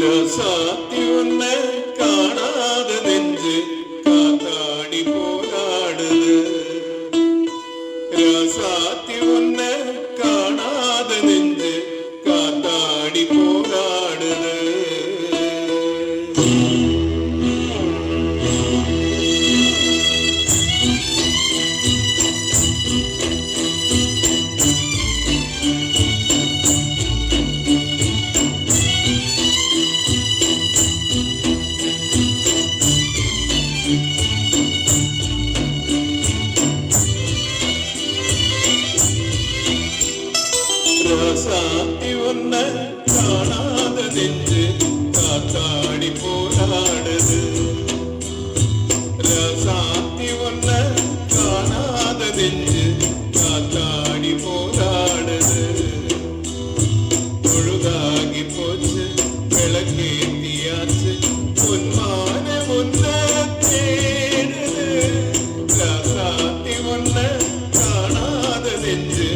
ரசாத்தி உன்னை காணாத நெஞ்சு காத்தாடி போராடுது. ரசாத்தி உன்னை காணாத நெஞ்சு காத்தாடி போராடுது. ரசாத்தி உன்னை காணாத நெஞ்சு காத்தாடி போராடுது. ரசாத்தி உன்னை காணாத நெஞ்சு காத்தாடி போராடுது. பொழுதாகி போச்சு விளக்கேத்தியாச்சு பொன்மான உன்னை தேடுது. ரசாத்தி உன்னை காணாத நெஞ்சு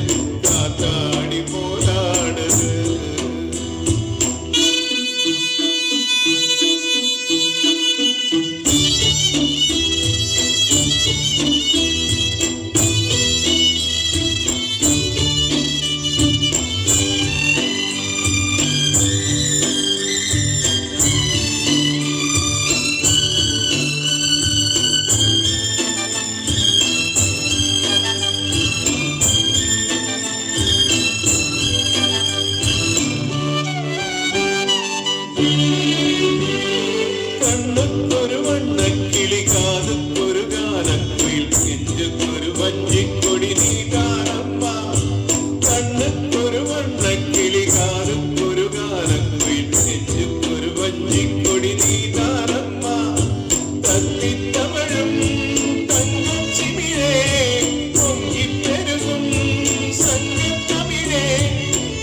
காத்தாடி போராடுது. கண்ணுக்கொரு வண்ணக்கிளி காதுக்கொரு கானக்குயில் நெஞ்சுக்கொரு வஞ்சிக்கொடி நீதானம்மா. கண்ணுக்கொரு வண்ணக்கிளி காதுக்கொரு கானக்குயில் நெஞ்சுக்கொரு வஞ்சிக்கொடி நீதானம்மா. தத்தி தமிழும் தங்கச்சிமிழே பொங்கி பெருகும் சங்கத்தமிழே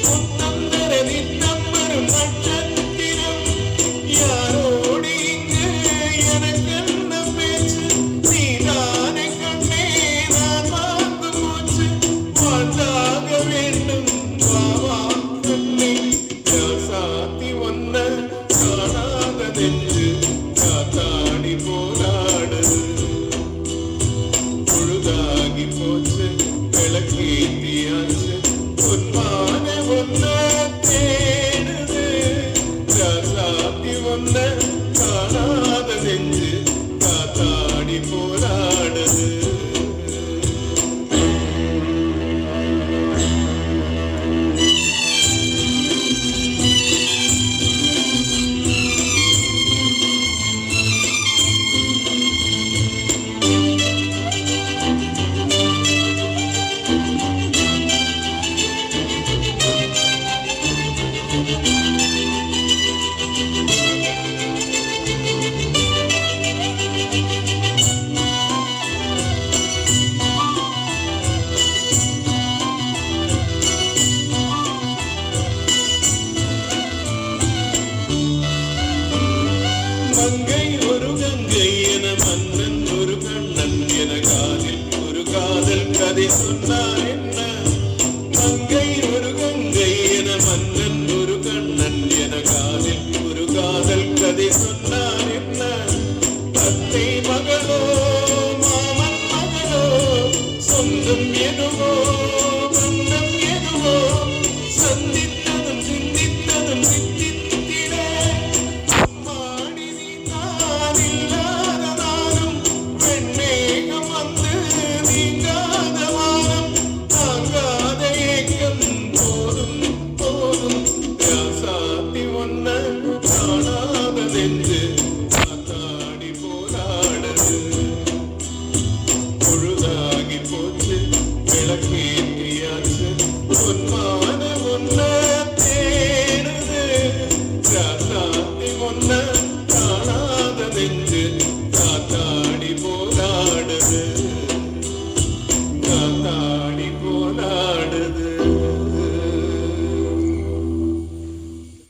முத்தம் தர நித்தம் வரும் நட்சத்திரம். யாரோடு இங்கு எனக்கென்ன பேச்சு நீதானே கண்ணே நான் வாழ்ந்து போச்சு வாழ்ந்தாக வேண்டும் வாவா கண்ணே. ரசாத்தி உன்னை காணாத நெஞ்சு காத்தாடி போராடுது. பொழுதாகி போச்சு விளக்கேத்தியாச்சு பொன்மான உன்னை தேடுது. ரசாத்தி உன்னை காணாத நெஞ்சு காத்தாடி போராடுது. மங்கை ஒரு கங்கை என மன்னன் ஒரு கண்ணன் என காதில் ஒரு காதல் கதை சொன்னாரே.